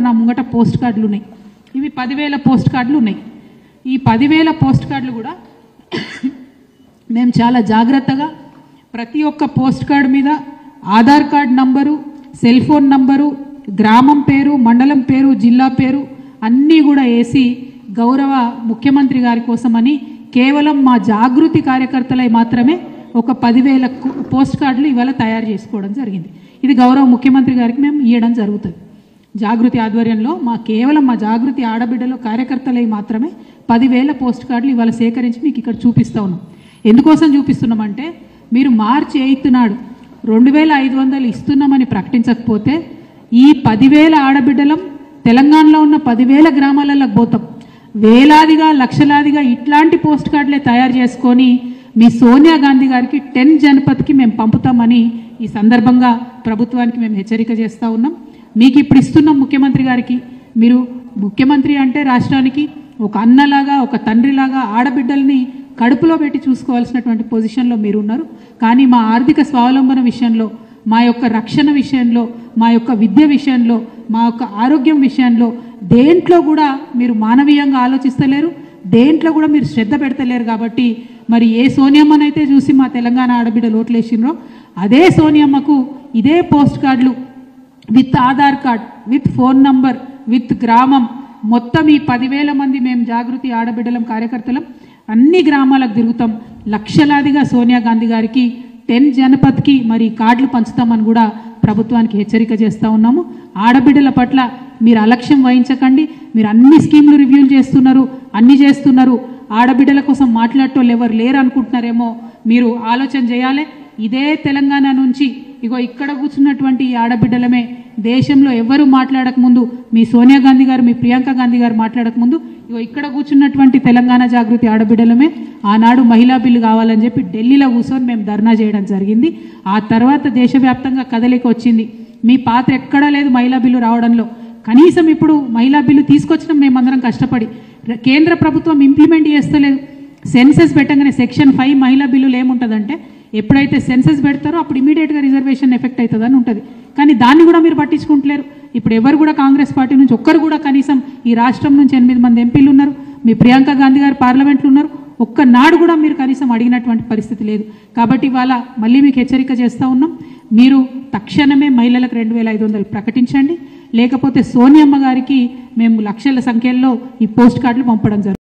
నా ముంగట పోస్ట్ కార్డులు ఉన్నాయి. ఇవి 10,000 పోస్ట్ కార్డులు ఉన్నాయి. ఈ 10,000 పోస్ట్ కార్డులు కూడా మేము చాలా జాగ్రత్తగా ప్రతి ఒక్క పోస్ట్ కార్డు మీద Aadhaar card number, cell phone number, గ్రామం పేరు, మండలం పేరు, జిల్లా పేరు అన్నీ కూడా వేసి గౌరవ ముఖ్యమంత్రి గారి కోసమని కేవలం మా జాగృతి కార్యకర్తలై మాత్రమే ఒక 10,000 పోస్ట్ కార్డులు ఇవాళ తయారు చేసుకోవడం జరిగింది. ఇది గౌరవ ముఖ్యమంత్రి గారికి మేము ఇవ్వడం జరుగుతుంది. జాగృతి ఆధ్వర్యంలో కేవలం మా జాగృతి ఆడబిడ్డలో కార్యకర్తలై మాత్రమే 10,000 పోస్ట్ కార్డులు ఇవాళ సేకరించి మీకు ఇక్కడ చూపిస్తా ఉన్నాం. ఎందుకోసం చూపిస్తున్నామంటే మీరు మార్చి 8 నాడు 2,500 ఇస్తున్నామని ప్రకటించకపోతే ఈ 10,000 ఆడబిడ్డలం తెలంగాణలో ఉన్న 10,000 గ్రామాలకు పోతాం. వేలాదిగా లక్షలాదిగా ఇట్లాంటి పోస్ట్ కార్డులే తయారు చేసుకొని మీ సోనియా గాంధీ గారికి 10 జనపథ్కి మేము పంపుతామని ఈ సందర్భంగా ప్రభుత్వానికి మేము హెచ్చరిక చేస్తూ ఉన్నాం. మీకు ఇప్పుడు ఇస్తున్నాం ముఖ్యమంత్రి గారికి. మీరు ముఖ్యమంత్రి అంటే రాష్ట్రానికి ఒక అన్నలాగా, ఒక తండ్రిలాగా ఆడబిడ్డల్ని కడుపులో పెట్టి చూసుకోవాల్సినటువంటి పొజిషన్లో మీరు ఉన్నారు. కానీ మా ఆర్థిక స్వావలంబన విషయంలో, మా యొక్క రక్షణ విషయంలో, మా యొక్క విద్య విషయంలో, మా యొక్క ఆరోగ్యం విషయంలో దేంట్లో కూడా మీరు మానవీయంగా ఆలోచిస్తలేరు, దేంట్లో కూడా మీరు శ్రద్ధ పెడతలేరు. కాబట్టి మరి ఏ సోనియమ్మనైతే చూసి మా తెలంగాణ ఆడబిడ్డలు ఓట్లేసినరో అదే సోనియమ్మకు ఇదే పోస్ట్ కార్డులు with Aadhaar card, with phone number, with గ్రామం మొత్తం ఈ 10,000 మంది మేము జాగృతి ఆడబిడ్డలం కార్యకర్తలం అన్ని గ్రామాలకు తిరుగుతాం. లక్షలాదిగా సోనియా గాంధీ గారికి 10 జనపథ్కి మరి కార్డులు పంచుతామని కూడా ప్రభుత్వానికి హెచ్చరిక చేస్తూ ఉన్నాము. ఆడబిడ్డల పట్ల మీరు అలక్ష్యం వహించకండి. మీరు అన్ని స్కీమ్లు రివ్యూలు చేస్తున్నారు, అన్ని చేస్తున్నారు. ఆడబిడ్డల కోసం మాట్లాడటోళ్ళు ఎవరు లేరు అనుకుంటున్నారేమో, మీరు ఆలోచన చేయాలి. ఇదే తెలంగాణ నుంచి ఇగో ఇక్కడ కూర్చున్నటువంటి ఈ ఆడబిడ్డలమే దేశంలో ఎవరు మాట్లాడకముందు, మీ సోనియా గాంధీ గారు, మీ ప్రియాంక గాంధీ గారు మాట్లాడకముందు ఇగో ఇక్కడ కూర్చున్నటువంటి తెలంగాణ జాగృతి ఆడబిడ్డలమే ఆనాడు మహిళా బిల్లు కావాలని చెప్పి ఢిల్లీలో కూర్చొని మేము ధర్నా చేయడం జరిగింది. ఆ తర్వాత దేశవ్యాప్తంగా కదలిక వచ్చింది. మీ పాత్ర ఎక్కడా లేదు మహిళా బిల్లు రావడంలో. కనీసం ఇప్పుడు మహిళా బిల్లు తీసుకొచ్చినాం మేమందరం కష్టపడి. కేంద్ర ప్రభుత్వం ఇంప్లిమెంట్ చేస్తలేదు. సెన్సెస్ పెట్టగానే సెక్షన్ 5 మహిళా బిల్లులు ఏముంటుందంటే ఎప్పుడైతే సెన్సెస్ పెడతారో అప్పుడు ఇమీడియట్గా రిజర్వేషన్ ఎఫెక్ట్ అవుతుందని ఉంటుంది. కానీ దాన్ని కూడా మీరు పట్టించుకుంటలేరు. ఇప్పుడు ఎవరు కూడా కాంగ్రెస్ పార్టీ నుంచి ఒక్కరు కూడా కనీసం ఈ రాష్ట్రం నుంచి 8 మంది ఎంపీలు ఉన్నారు, మీ ప్రియాంక గాంధీ గారు పార్లమెంట్లో ఉన్నారు, ఒక్కనాడు కూడా మీరు కనీసం అడిగినటువంటి పరిస్థితి లేదు. కాబట్టి ఇవాళ మళ్ళీ మీకు హెచ్చరిక చేస్తూ ఉన్నాం. మీరు తక్షణమే మహిళలకు 2,500 ప్రకటించండి, లేకపోతే సోనియమ్మ గారికి మేము లక్షల సంఖ్యలో ఈ పోస్ట్ కార్డులు పంపడం జరుగుతుంది.